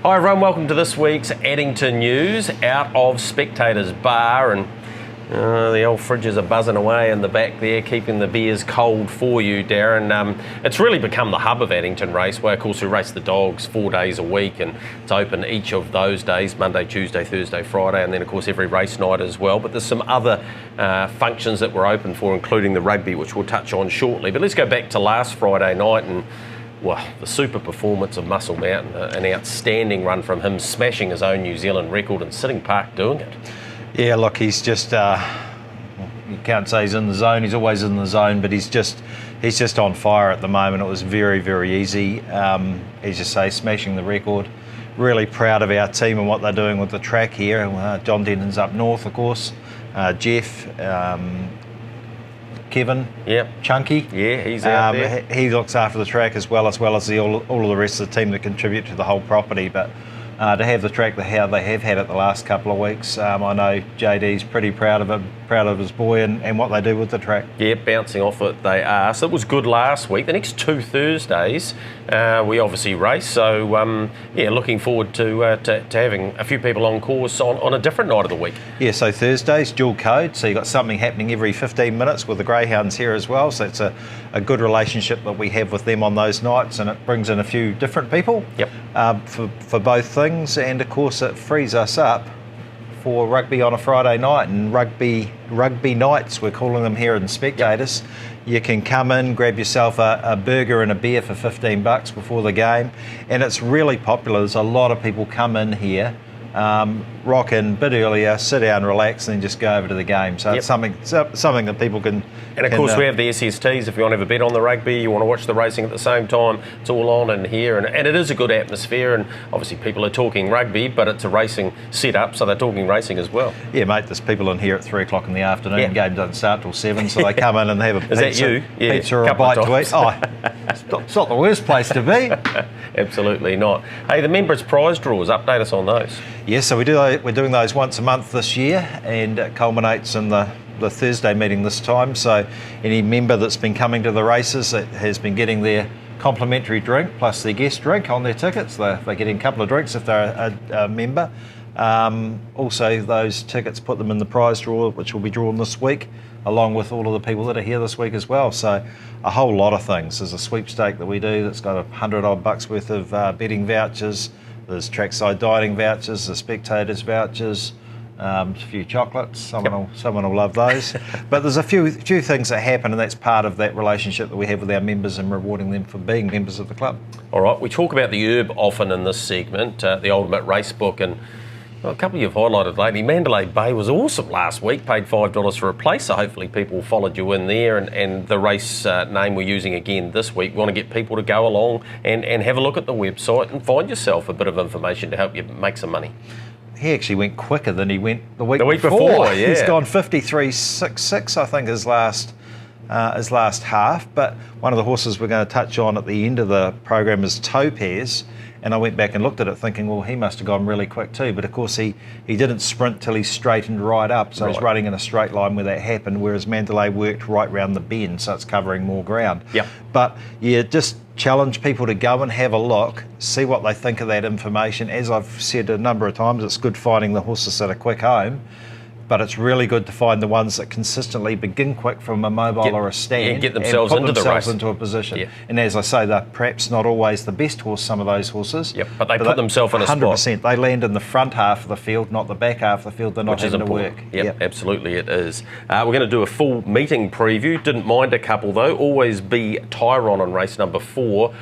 Hi everyone, welcome to this week's Addington News out of Spectators Bar, and the old fridges are buzzing away in the back there, keeping the beers cold for you, Darren. It's really become the hub of Addington Raceway. Of course, we race the dogs 4 days a week, and it's open each of those days, Monday, Tuesday, Thursday, Friday, and then of course every race night as well. But there's some other functions that we're open for, including the rugby, which we'll touch on shortly. But let's go back to last Friday night, and well, the super performance of Muscle Mountain, an outstanding run from him, smashing his own New Zealand record and sitting park doing it. Yeah, look, he's just, you can't say he's in the zone, he's always in the zone, but he's just on fire at the moment. It was very, very easy. As you say, smashing the record. Really proud of our team and what they're doing with the track here. John Denton's up north, of course. Jeff, Kevin, yep. Chunky. Yeah, he's out there. He looks after the track as well as all of the rest of the team that contribute to the whole property. But to have the track how they have had it the last couple of weeks, I know JD's pretty proud of him, proud of his boy and what they do with the track. Yeah, bouncing off it they are. So it was good last week. The next 2 Thursdays we obviously race. So yeah, looking forward to having a few people on course on a different night of the week. Yeah, so Thursdays dual code. So you've got something happening every 15 minutes with the greyhounds here as well. So it's a good relationship that we have with them on those nights, and it brings in a few different people. Yep. For both things, and of course it frees us up for rugby on a Friday night, and rugby nights we're calling them here in Spectators. You can come in, grab yourself a burger and a beer for $15 before the game, and it's really popular. There's a lot of people come in here, rock in a bit earlier, sit down, relax, and then just go over to the game. So it's something that people can. And of course, we have the SSTs. If you want to have a bet on the rugby, you want to watch the racing at the same time, it's all on in here, and it is a good atmosphere. And obviously, people are talking rugby, but it's a racing setup, so they're talking racing as well. Yeah, mate. There's people in here at 3 o'clock in the afternoon. Yeah. Game doesn't start till 7, so they come in and have a pizza. Is that you? Yeah, pizza or a bite to eat. Oh, it's not the worst place to be. Absolutely not. Hey, the members' prize draws. Update us on those. Yes, so we're doing those once a month this year, and it culminates in the Thursday meeting this time. So any member that's been coming to the races that has been getting their complimentary drink plus their guest drink on their tickets. They're getting a couple of drinks if they're a member. Also, those tickets put them in the prize draw, which will be drawn this week, along with all of the people that are here this week as well. So a whole lot of things. There's a sweepstake that we do that's got $100 odd worth of betting vouchers. There's trackside dining vouchers, the Spectators vouchers, a few chocolates. Someone will love those. But there's a few things that happen, and that's part of that relationship that we have with our members and rewarding them for being members of the club. All right, we talk about the URB often in this segment, the Ultimate Race Book, and a couple you've highlighted lately. Mandalay Bay was awesome last week, paid $5 for a place, so hopefully people followed you in there, and the race name we're using again this week. We want to get people to go along and have a look at the website and find yourself a bit of information to help you make some money. He actually went quicker than he went the week before. Yeah. He's gone 53.66, I think, his last half. But one of the horses we're going to touch on at the end of the program is Topaz. And I went back and looked at it thinking, well, he must have gone really quick too. But of course, he didn't sprint till he straightened right up. So he's running in a straight line where that happened, whereas Mandalay worked right round the bend, so it's covering more ground. Yep. But yeah, just challenge people to go and have a look, see what they think of that information. As I've said a number of times, it's good finding the horses that are quick home, but it's really good to find the ones that consistently begin quick from a mobile or a stand, and get themselves into the race, into a position. Yeah. And as I say, they're perhaps not always the best horse, some of those horses. Yep. But they put themselves in a 100%, spot. 100%. They land in the front half of the field, not the back half of the field. They're not having to work. Yep, absolutely it is. We're going to do a full meeting preview. Didn't mind a couple though. Always Be Tyron on race number 4.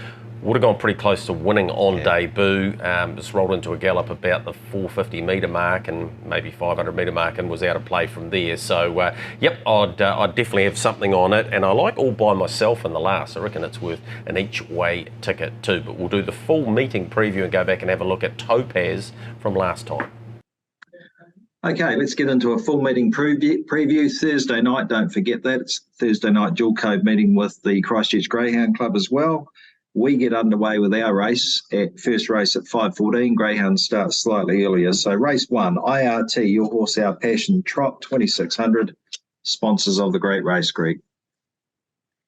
Would have gone pretty close to winning on debut. Just rolled into a gallop about the 450 metre mark and maybe 500 metre mark, and was out of play from there. So, yep, I'd definitely have something on it. And I like All By Myself in the last. I reckon it's worth an each-way ticket too. But we'll do the full meeting preview and go back and have a look at Topaz from last time. Okay, let's get into a full meeting preview. Thursday night, don't forget that. It's Thursday night dual code meeting with the Christchurch Greyhound Club as well. We get underway with our race first race at 5:14. Greyhound starts slightly earlier. So race 1, IRT, Your Horse, Our Passion Trot, 2600, sponsors of the Great Race Creek.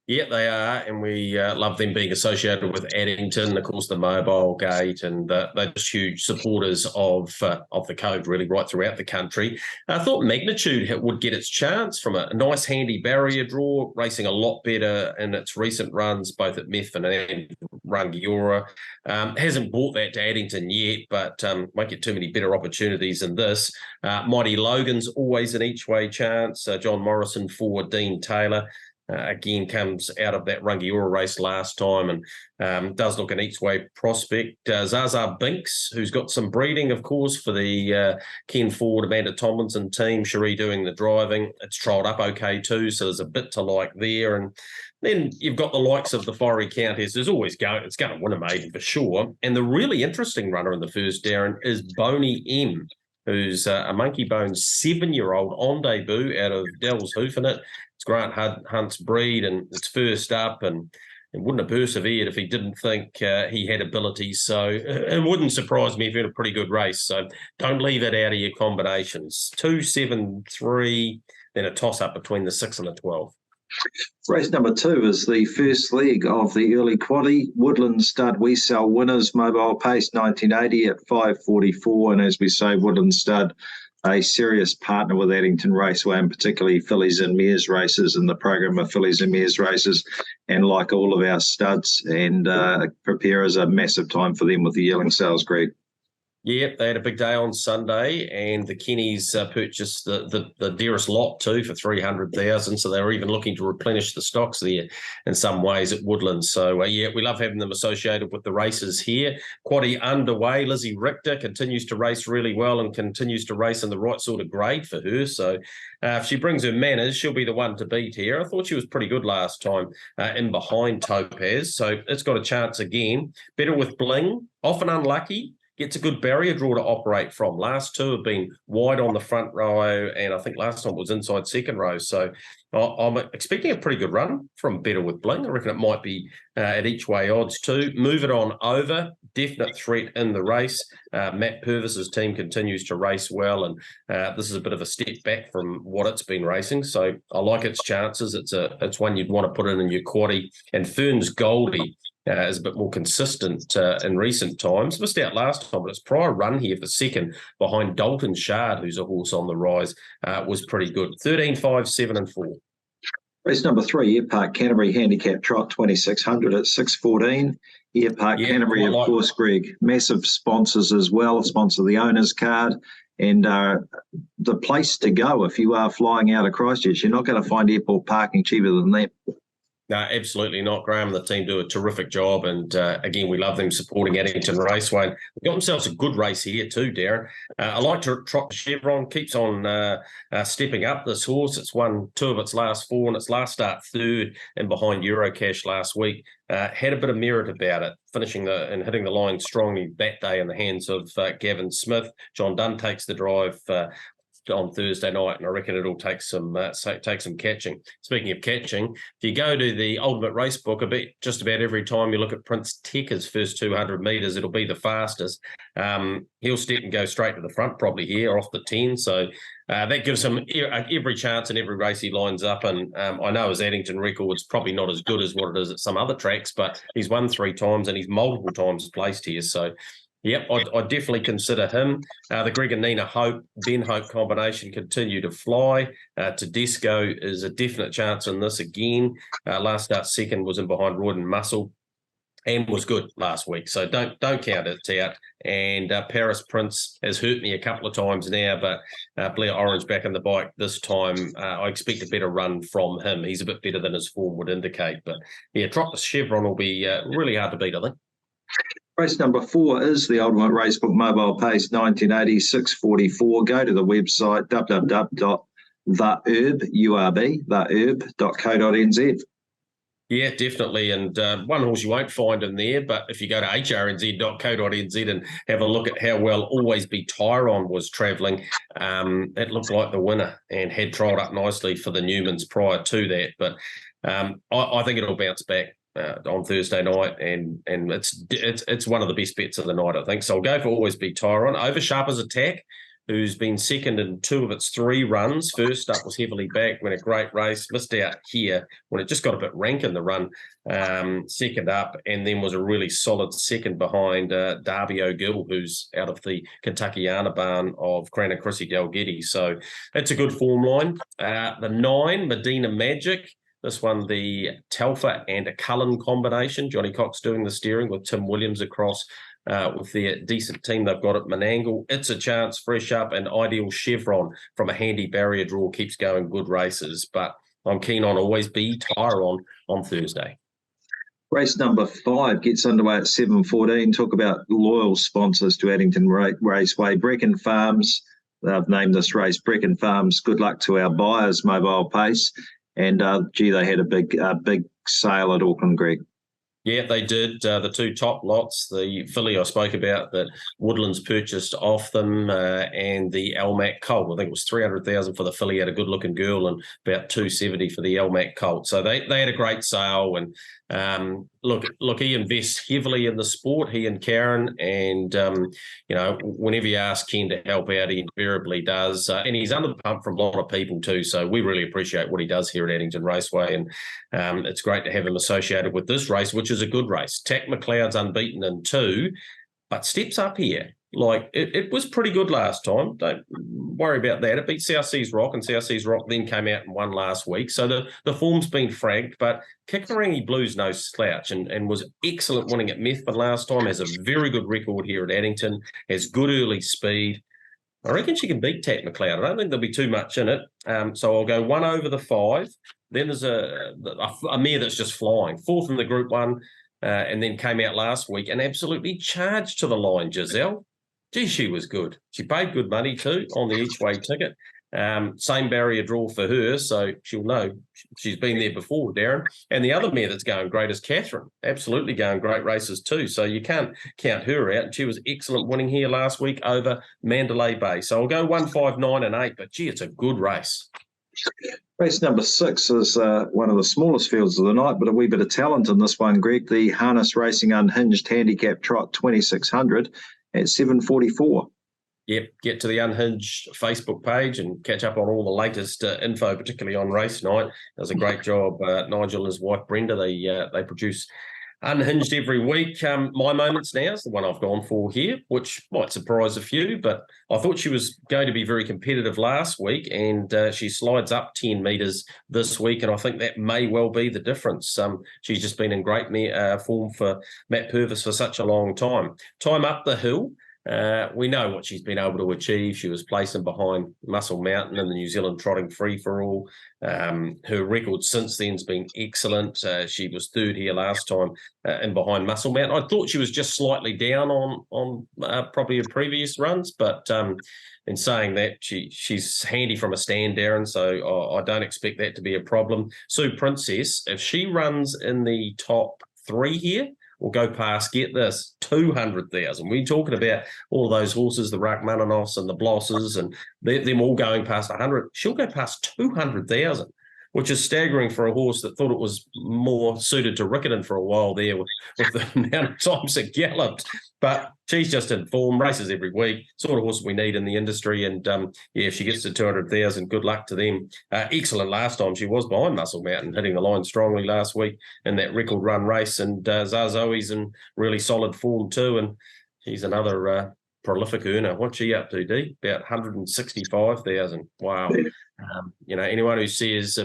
Yeah, they are, and we love them being associated with Addington. Of course, the mobile gate, and they're just huge supporters of the code, really, right throughout the country. I thought Magnitude would get its chance from a nice, handy barrier draw, racing a lot better in its recent runs, both at Methven and Rangiora. Hasn't brought that to Addington yet, but won't get too many better opportunities than this. Mighty Logan's always an each-way chance. John Morrison for Dean Taylor. Again, comes out of that Rangiora race last time and does look an each-way prospect. Zaza Binks, who's got some breeding, of course, for the Ken Ford, Amanda Tomlinson team. Cherie doing the driving. It's trialled up okay too, so there's a bit to like there. And then you've got the likes of the Fiery Countess. There's always it's going to win a maiden for sure. And the really interesting runner in the first, Darren, is Boney M, who's a Monkey Bones 7-year-old on debut out of Dell's Hoofinit. It's Grant Hunt's breed, and it's first up, and wouldn't have persevered if he didn't think he had abilities. So it wouldn't surprise me if he had a pretty good race. So don't leave it out of your combinations. 2, 7, 3, then a toss-up between the 6 and the 12. Race number 2 is the first leg of the early quaddie. Woodland Stud We Sell Winners, mobile pace 1980 at 5:44. And as we say, Woodland Stud, a serious partner with Addington Raceway, and particularly fillies and mares races in the program of fillies and mares races. And like all of our studs, and prepare as a massive time for them with the yearling sales, Greg. Yep, they had a big day on Sunday, and the Kennies purchased the dearest lot too for 300,000. So they were even looking to replenish the stocks there in some ways at Woodlands. So yeah, we love having them associated with the races here. Quaddie underway. Lizzie Richter continues to race really well and continues to race in the right sort of grade for her. So if she brings her manners, she'll be the one to beat here. I thought she was pretty good last time in behind Topaz. So it's got a chance again. Better with Bling. Often unlucky. Gets a good barrier draw to operate from. Last two have been wide on the front row, and I think last time it was inside second row. So I'm expecting a pretty good run from Better with Bling. I reckon it might be at each way odds too. Move It On Over, definite threat in the race. Matt Purvis's team continues to race well, and this is a bit of a step back from what it's been racing. So I like its chances. It's one you'd want to put in your quaddie. And Ferns Goldie is a bit more consistent in recent times. Missed out last time, but its prior run here for second behind Dalton Shard, who's a horse on the rise, was pretty good. 13, 5, 7 and 4. Race number 3, Air Park Canterbury Handicap Trot 2600 at 6:14. Air Park Canterbury, of course, Greg, massive sponsors as well, sponsor the owner's card. And the place to go if you are flying out of Christchurch. You're not going to find airport parking cheaper than that. No, absolutely not. Graham and the team do a terrific job. And again, we love them supporting Addington Raceway. They've got themselves a good race here too, Darren. I like to trot Chevron, keeps on stepping up this horse. It's won 2 of its last 4 and its last start third and behind Eurocash last week. Had a bit of merit about it, finishing and hitting the line strongly that day in the hands of Gavin Smith. John Dunn takes the drive on Thursday night, and I reckon it'll take some catching. Speaking of catching, if you go to the Ultimate Race Book, just about every time you look at Prince Tekka's first 200 metres, it'll be the fastest. He'll step and go straight to the front probably here off the 10, so that gives him every chance in every race he lines up. And I know his Addington record's probably not as good as what it is at some other tracks, but he's won 3 times and he's multiple times placed here, so yep, I'd definitely consider him. The Greg and Nina Ben Hope combination continue to fly. Tedesco is a definite chance in this again. Last start second was in behind Royden Muscle and was good last week. So don't count it out. And Paris Prince has hurt me a couple of times now, but Blair Orange back in the bike this time. I expect a better run from him. He's a bit better than his form would indicate. But yeah, Trot the Chevron will be really hard to beat, I think. Race number 4 is the Ultimate Racebook mobile pace 1980 6:44. Go to the website www.theurb.co.nz. Yeah, definitely. And one horse you won't find in there, but if you go to hrnz.co.nz and have a look at how well Always Be Tyron was travelling, it looked like the winner and had trialled up nicely for the Newmans prior to that. But I think it'll bounce back on Thursday night, and it's one of the best bets of the night, I think. So I'll go for Always Be Tyron. Over Sharper's Attack who's been second in 2 of its 3 runs. First up was heavily backed, went a great race, missed out here when it just got a bit rank in the run. Second up, and then was a really solid second behind Darby O'Gill, who's out of the Kentuckiana barn of Cran and Chrissy Dalgety. So it's a good form line. The 9, Medina Magic. This one, the Telfer and a Cullen combination. Johnny Cox doing the steering with Tim Williams across with their decent team they've got at Menangle. It's a chance, fresh up, and Ideal Chevron from a handy barrier draw keeps going good races. But I'm keen on Always Be Tyron on Thursday. Race number 5 gets underway at 7:14. Talk about loyal sponsors to Addington Raceway. Brecken Farms, they've named this race Brecken Farms. Good luck to our buyers, Mobile Pace. And, they had a big sale at Auckland, Greg. Yeah, they did. The 2 top lots, the filly I spoke about that Woodlands purchased off them, and the Almac Colt. I think it was $300,000 for the filly, had a good-looking girl, and about $270 for the Almac Colt. So they had a great sale. And look, he invests heavily in the sport, he and Karen. And whenever you ask Ken to help out, he invariably does. And he's under the pump from a lot of people too. So we really appreciate what he does here at Addington Raceway. And it's great to have him associated with this race, which is a good race. Tack McLeod's unbeaten in 2, but steps up here. Like, it was pretty good last time. Don't worry about that. It beat South Seas Rock, and South Seas Rock then came out and won last week. So the form's been fragged, but Kikarangi Blue's no slouch and was excellent winning at Methven last time, has a very good record here at Addington, has good early speed. I reckon she can beat Tack McLeod. I don't think there'll be too much in it. So I'll go 1 over the 5. Then there's a mare that's just flying. 4th in the Group 1, and then came out last week and absolutely charged to the line, Giselle. Gee, she was good. She paid good money too on the each-way ticket. Same barrier draw for her, so she'll know she's been there before, Darren. And the other mare that's going great is Catherine, absolutely going great races too. So you can't count her out. And she was excellent winning here last week over Mandalay Bay. So I'll go 1, 5, 9 and 8, but gee, it's a good race. Race number 6 is one of the smallest fields of the night, but a wee bit of talent in this one, Greg. The Harness Racing Unhinged Handicap Trot 2600 at 7:44. Yep, get to the Unhinged Facebook page and catch up on all the latest info, particularly on race night. Does a great job. Nigel and his wife Brenda, they produce Unhinged every week. My Moments Now is the one I've gone for here, which might surprise a few, but I thought she was going to be very competitive last week, and she slides up 10 metres this week, and I think that may well be the difference. She's just been in great form for Matt Purvis for such a long time. Time Up the Hill. We know what she's been able to achieve. She was placing behind Muscle Mountain in the New Zealand Trotting Free-for-All. Her record since then has been excellent. She was 3rd here last time and behind Muscle Mountain. I thought she was just slightly down on probably her previous runs, but in saying that, she's handy from a stand, Darren, so I don't expect that to be a problem. Sue Princess, if she runs in the top 3 here, we'll go past, get this, 200,000. We're talking about all those horses, the Rachmaninoffs and the Blosses, and them all going past 100. She'll go past 200,000, which is staggering for a horse that thought it was more suited to Riccarton for a while there with the amount of times it galloped. But she's just in form, races every week, sort of horse we need in the industry. And if she gets to 200,000, good luck to them. Excellent last time. She was behind Muscle Mountain, hitting the line strongly last week in that record run race. And Zazoe's in really solid form too. And she's another prolific earner. What's she up to, D? About 165,000. Wow. Anyone who says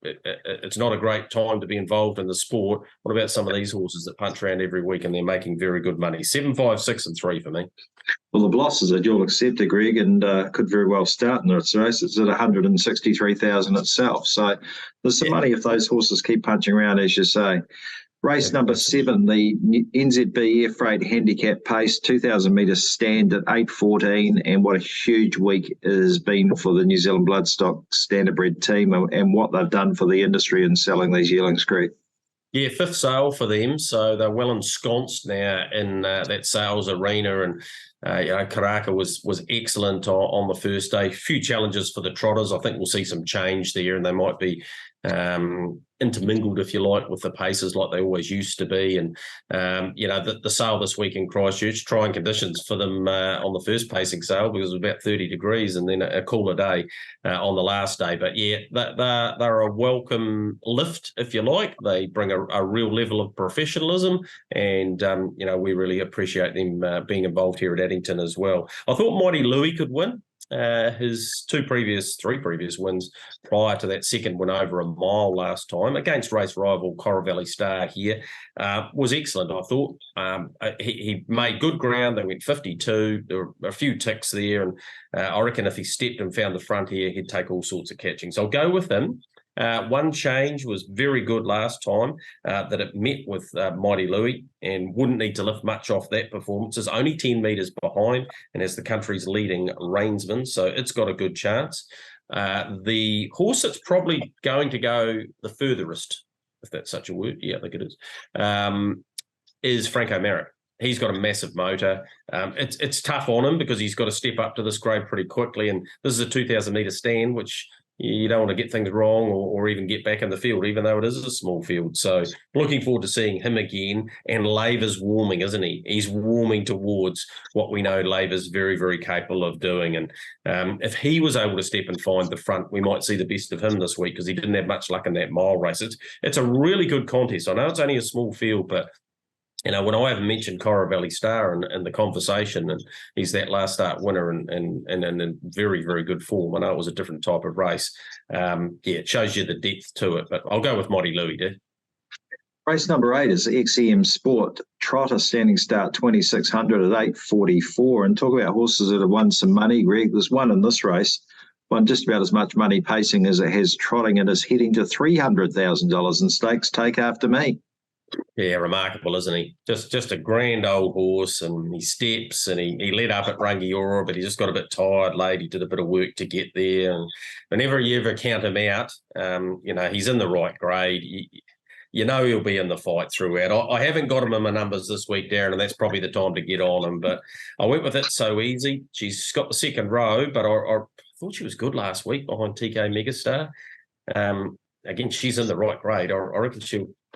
it's not a great time to be involved in the sport, what about some of these horses that punch around every week and they're making very good money? 7, 5, 6 and 3 for me. Well, the Blosses are dual acceptor, Greg, and could very well start in this race. It's at 163,000 itself. So there's some money if those horses keep punching around, as you say. Race number 7, the NZB Air Freight Handicap Pace, 2,000 metres stand at 8:14, and what a huge week it has been for the New Zealand Bloodstock Standardbred team and what they've done for the industry in selling these yearlings, Greg. Yeah, 5th sale for them, so they're well ensconced now in that sales arena, and Karaka was excellent on the first day. Few challenges for the trotters. I think we'll see some change there, and they might be intermingled, if you like, with the paces like they always used to be. And, the sale this week in Christchurch, trying conditions for them on the first pacing sale because it was about 30 degrees and then a cooler day on the last day. But, yeah, they're a welcome lift, if you like. They bring a real level of professionalism and, we really appreciate them being involved here at Addington as well. I thought Mighty Louis could win. His three previous wins prior to that second win over a mile last time against race rival Coravelli Star here was excellent, I thought. He made good ground. They went 52. There were a few ticks there, and I reckon if he stepped and found the front here, he'd take all sorts of catching. So I'll go with him. One change was very good last time, that it met with Mighty Louis and wouldn't need to lift much off that performance. It's only 10 metres behind and is the country's leading reinsman, so it's got a good chance. The horse that's probably going to go the furthest, if that's such a word, yeah, I think it is Franco Merritt. He's got a massive motor. It's tough on him because he's got to step up to this grade pretty quickly, and this is a 2,000-metre stand, which you don't want to get things wrong or even get back in the field, even though it is a small field. So looking forward to seeing him again. And Laver's warming, isn't he? He's warming towards what we know Laver's very, very capable of doing. And if he was able to step and find the front, we might see the best of him this week because he didn't have much luck in that mile race. It's a really good contest. I know it's only a small field, but when I haven't mentioned Coravelli Star in the conversation, and he's that last start winner and in very, very good form. I know it was a different type of race. It shows you the depth to it, but I'll go with Mighty Louis, dude. Race number 8 is XEM Sport Trotter standing start 2,600 at 8:44. And talk about horses that have won some money, Greg. There's one in this race, won just about as much money pacing as it has trotting, and is heading to $300,000 in stakes. Take after me. Yeah, remarkable, isn't he? Just a grand old horse, and he steps, and he led up at Rangiora, but he just got a bit tired late. He did a bit of work to get there, and whenever you ever count him out, he's in the right grade. He'll be in the fight throughout. I haven't got him in my numbers this week, Darren, and that's probably the time to get on him, but I went with it so easy. She's got the second row, but I thought she was good last week behind TK Megastar. Again, she's in the right grade. I reckon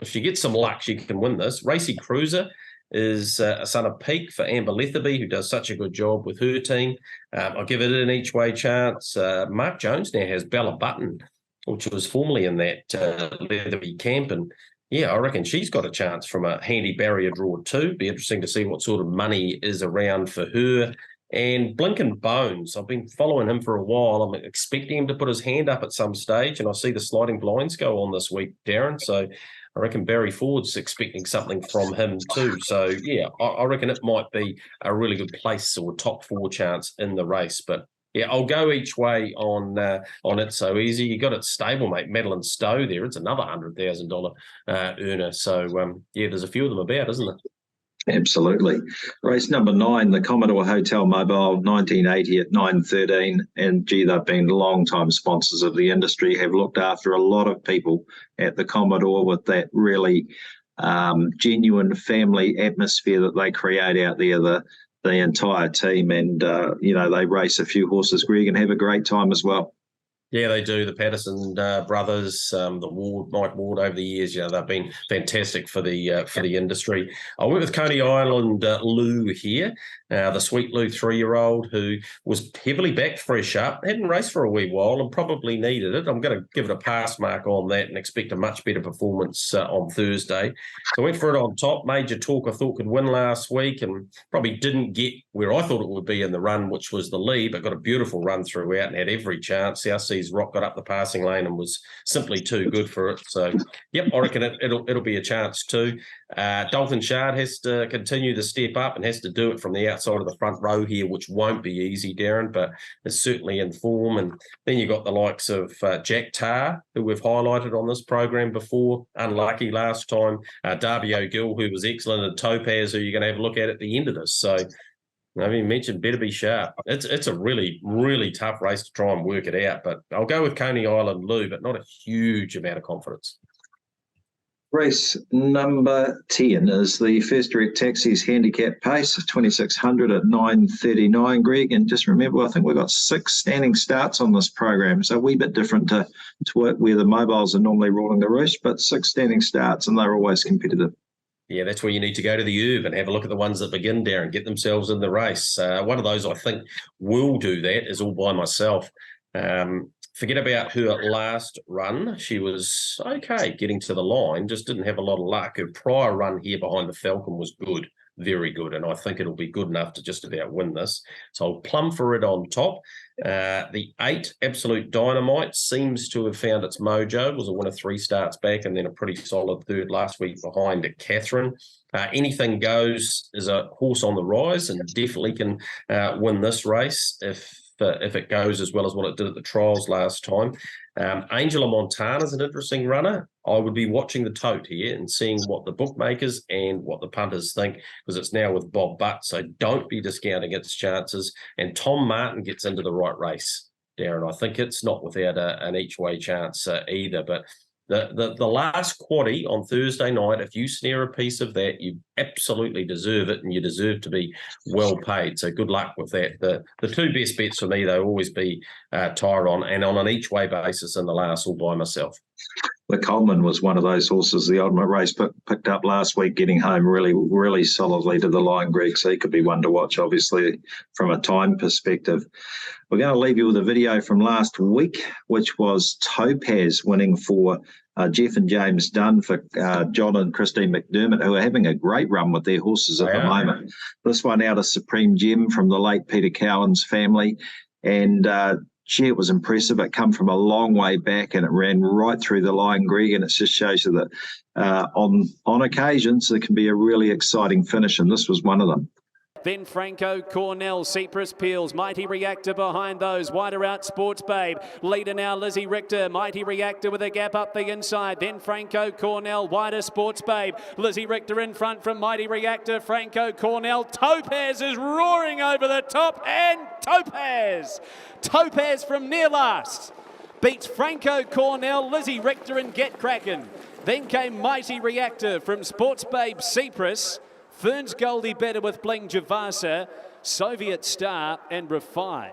if she gets some luck, she can win this. Racy Cruiser is a son of Peak for Amber Letherby, who does such a good job with her team. I'll give it an each way chance. Mark Jones now has Bella Button, which was formerly in that Letherby camp. And I reckon she's got a chance from a handy barrier draw too. Be interesting to see what sort of money is around for her. And Blinkin' Bones, I've been following him for a while. I'm expecting him to put his hand up at some stage, and I see the sliding blinds go on this week, Darren. So I reckon Barry Ford's expecting something from him too. So, I reckon it might be a really good place or top 4 chance in the race. But, I'll go each way on it so easy. You got it stablemate, Madeline Stowe there. It's another $100,000 earner. So, there's a few of them about, isn't there? Absolutely. Race number 9, the Commodore Hotel Mobile, 1980 at 9:13. And they've been long-time sponsors of the industry, have looked after a lot of people at the Commodore with that really genuine family atmosphere that they create out there, the entire team. And, they race a few horses, Greg, and have a great time as well. Yeah, they do. The Patterson brothers, Mike Ward over the years, they've been fantastic for the industry. I went with Coney Island Lou here, the sweet Lou 3-year-old who was heavily backed fresh up, hadn't raced for a wee while and probably needed it. I'm going to give it a pass mark on that and expect a much better performance on Thursday. So I went for it on top. Major Talk I thought could win last week and probably didn't get where I thought it would be in the run, which was the lead, but got a beautiful run throughout and had every chance. South Seas Rock got up the passing lane and was simply too good for it. So, I reckon it'll be a chance too. Dalton Shard has to continue to step up and has to do it from the outside of the front row here, which won't be easy, Darren, but is certainly in form. And then you've got the likes of Jack Tarr, who we've highlighted on this program before, unlucky last time. Darby O'Gill, who was excellent, and Topaz, who you're going to have a look at the end of this. So, I mean, mentioned better be sharp. It's a really, really tough race to try and work it out. But I'll go with Coney Island Lou, but not a huge amount of confidence. Race number 10 is the First Direct Taxis handicap pace, 2600 at 9:39, Greg. And just remember, I think we've got 6 standing starts on this program. So a wee bit different to where the mobiles are normally ruling the roost, but 6 standing starts and they're always competitive. Yeah, that's where you need to go to the URB and have a look at the ones that begin, Darren, get themselves in the race. One of those I think will do that is All By Myself. Forget about her last run. She was okay getting to the line, just didn't have a lot of luck. Her prior run here behind the Falcon was good, very good, and I think it'll be good enough to just about win this. So I'll plumb for it on top. The 8, Absolute Dynamite, seems to have found its mojo. Was a winner 3 starts back and then a pretty solid third last week behind Catherine. Anything Goes is a horse on the rise and definitely can win this race if it goes as well as what it did at the trials last time. Angela Montana is an interesting runner. I would be watching the tote here and seeing what the bookmakers and what the punters think, because it's now with Bob Butt, so don't be discounting its chances. And Tom Martin gets into the right race, Darren. I think it's not without an each-way chance either, but the last quaddie on Thursday night, if you snare a piece of that, you absolutely deserve it, and you deserve to be well paid. So good luck with that. The 2 best bets for me, they'll always be Tyron, and on an each-way basis in the last, All By Myself. The Coleman was one of those horses the ultimate race picked up last week, getting home really, really solidly to the line, Greg. So he could be one to watch, obviously, from a time perspective. We're going to leave you with a video from last week, which was Topaz winning for Jeff and James Dunn for John and Christine McDermott, who are having a great run with their horses at the moment. This one out of Supreme Gem from the late Peter Cowan's family. And it was impressive. It come from a long way back and it ran right through the line, Greg, and it just shows you that on occasions there can be a really exciting finish, and this was one of them. Then Franco, Cornell, Cypress Peels, Mighty Reactor behind those. Wider out, Sports Babe. Leader now, Lizzie Richter. Mighty Reactor with a gap up the inside. Then Franco, Cornell, wider, Sports Babe. Lizzie Richter in front from Mighty Reactor. Franco, Cornell. Topaz is roaring over the top, and Topaz from near last beats Franco, Cornell, Lizzie Richter and Get Crackin'. Then came Mighty Reactor from Sports Babe, Cypress. Ferns Goldie better with Bling Javasa, Soviet Star and Refine.